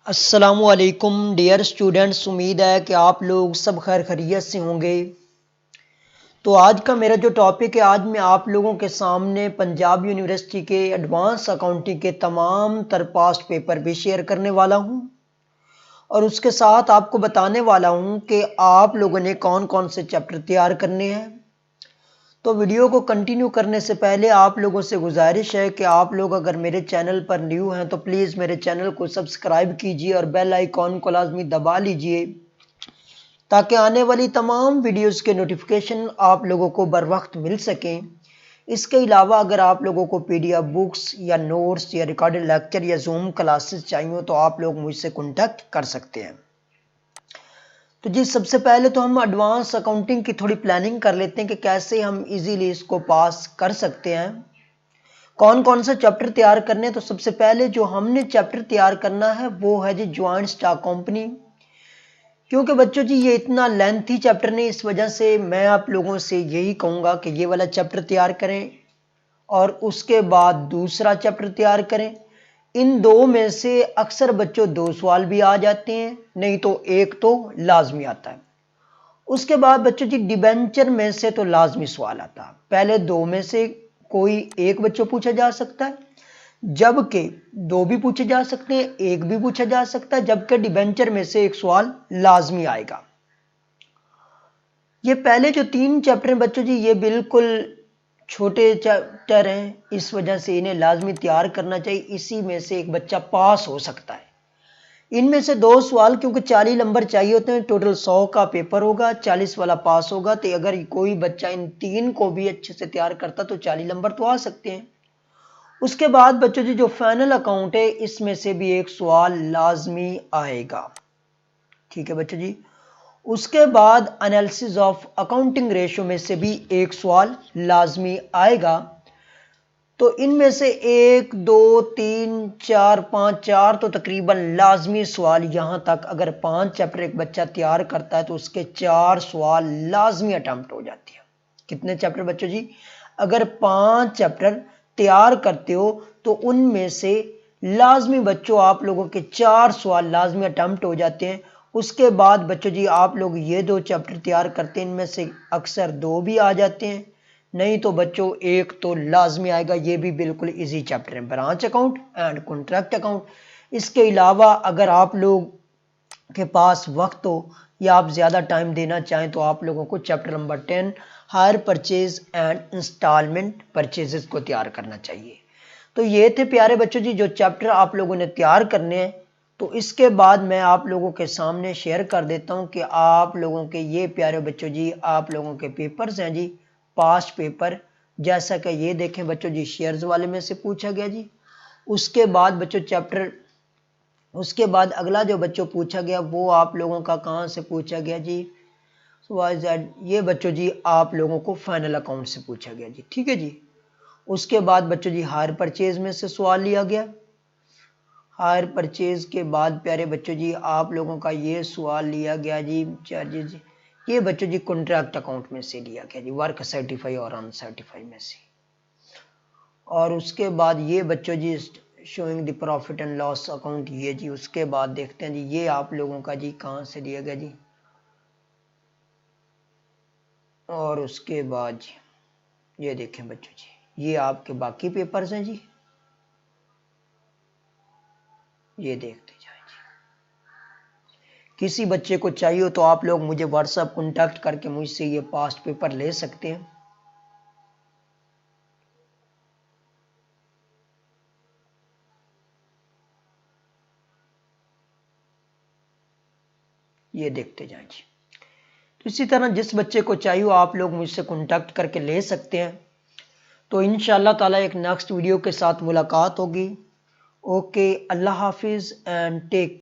अस्सलामुअलैकुम dear students, उम्मीद है कि आप लोग सब खैर खैरियत से होंगे। तो आज का मेरा जो टॉपिक है, आज मैं आप लोगों के सामने पंजाब यूनिवर्सिटी के एडवांस अकाउंटिंग के तमाम तर पास्ट पेपर भी शेयर करने वाला हूं और उसके साथ आपको बताने वाला हूं कि आप लोगों ने कौन कौन से चैप्टर तैयार करने हैं। तो वीडियो को कंटिन्यू करने से पहले आप लोगों से गुजारिश है कि आप लोग अगर मेरे चैनल पर न्यू हैं तो प्लीज़ मेरे चैनल को सब्सक्राइब कीजिए और बेल आइकॉन को लाजमी दबा लीजिए ताकि आने वाली तमाम वीडियोस के नोटिफिकेशन आप लोगों को बर वक्त मिल सकें। इसके अलावा अगर आप लोगों को पीडीएफ बुक्स या नोट्स या रिकॉर्डेड लेक्चर या जूम क्लासेस चाहिए तो आप लोग मुझसे कॉन्टैक्ट कर सकते हैं। तो जी सबसे पहले तो हम एडवांस अकाउंटिंग की थोड़ी प्लानिंग कर लेते हैं कि कैसे हम इजीली इसको पास कर सकते हैं, कौन कौन सा चैप्टर तैयार करने हैं। तो सबसे पहले जो हमने चैप्टर तैयार करना है वो है जी ज्वाइंट स्टॉक कंपनी। क्योंकि बच्चों जी ये इतना लेंथी चैप्टर नहीं, इस वजह से मैं आप लोगों से यही कहूँगा कि ये वाला चैप्टर तैयार करें और उसके बाद दूसरा चैप्टर तैयार करें। इन दो में से अक्सर बच्चों दो सवाल भी आ जाते हैं, नहीं तो एक तो लाजमी आता है। उसके बाद बच्चों जी डिबेंचर में से तो लाजमी सवाल आता है। पहले दो में से कोई एक बच्चों पूछा जा सकता है, जबकि दो भी पूछे जा सकते हैं, एक भी पूछा जा सकता है, जबकि डिबेंचर में से एक सवाल लाजमी आएगा। ये पहले जो तीन चैप्टर हैं बच्चों जी ये बिल्कुल छोटे चैप्टर हैं, इस वजह से इन्हें लाजमी तैयार करना चाहिए। इसी में से एक बच्चा पास हो सकता है। इनमें से दो सवाल क्योंकि 40 नंबर चाहिए होते हैं, टोटल 100 का पेपर होगा, 40 वाला पास होगा। तो अगर कोई बच्चा इन तीन को भी अच्छे से तैयार करता तो 40 नंबर तो आ सकते हैं। उसके बाद बच्चों जी जो फाइनल अकाउंट है इसमें से भी एक सवाल लाजमी आएगा। ठीक है बच्चों जी। उसके बाद एनालिसिस ऑफ अकाउंटिंग रेशो में से भी एक सवाल लाजमी आएगा। तो इनमें से एक दो तीन चार पांच, चार तो तकरीबन लाजमी सवाल यहां तक। अगर 5 चैप्टर एक बच्चा तैयार करता है तो उसके 4 सवाल लाजमी अटेम्प्ट हो जाते हैं। कितने चैप्टर बच्चों जी? अगर 5 चैप्टर तैयार करते हो तो उनमें से लाजमी बच्चों आप लोगों के 4 सवाल लाजमी अटेम्प्ट हो जाते हैं। उसके बाद बच्चों जी आप लोग ये 2 चैप्टर तैयार करते हैं, इनमें से अक्सर 2 भी आ जाते हैं, नहीं तो बच्चों एक तो लाजमी आएगा। ये भी बिल्कुल इजी चैप्टर है, branch account and contract account. इसके अलावा अगर आप लोग के पास वक्त हो या आप ज़्यादा टाइम देना चाहें तो आप लोगों को chapter number 10 hire purchase and instalment purchases को तैयार करना चाहिए। तो ये थे प्यारे बच्चों जी जो चैप्टर आप लोगों ने तैयार करने हैं। तो इसके बाद मैं आप लोगों के सामने शेयर कर देता हूं कि आप लोगों के ये प्यारे बच्चों जी आप लोगों के पेपर्स हैं जी, पास्ट पेपर। जैसा कि ये देखें बच्चों जी शेयर्स वाले में से पूछा गया जी। उसके बाद बच्चों चैप्टर, उसके बाद अगला जो बच्चों पूछा गया वो आप लोगों का कहाँ से पूछा गया जी? ये बच्चों जी आप लोगों को फाइनल अकाउंट से पूछा गया जी। ठीक है जी। उसके बाद बच्चों जी हायर परचेज में से सवाल लिया गया। हायर परचेज के बाद प्यारे बच्चों जी आप लोगों का ये सवाल लिया गया जी चार्जेज, ये बच्चों जी कॉन्ट्रैक्ट अकाउंट में से लिया गया जी, वर्क सर्टिफाई और अनसर्टिफाई में से। और उसके बाद ये बच्चों जी showing the profit and loss account, ये जी। उसके बाद देखते हैं जी ये आप लोगों का जी कहाँ से लिया गया जी। और उसके बाद जी ये देखें बच्चों जी ये आपके बाकी पेपर्स हैं जी, ये देखते जाए जी। किसी बच्चे को चाहिए हो तो आप लोग मुझे व्हाट्सएप कॉन्टैक्ट करके मुझसे ये पास्ट पेपर ले सकते हैं। ये देखते जाएं जी। तो इसी तरह जिस बच्चे को चाहिए आप लोग मुझसे कॉन्टैक्ट करके ले सकते हैं। तो इंशाअल्लाह ताला एक नेक्स्ट वीडियो के साथ मुलाकात होगी। ओके, अल्लाह हाफिज़ एंड टेक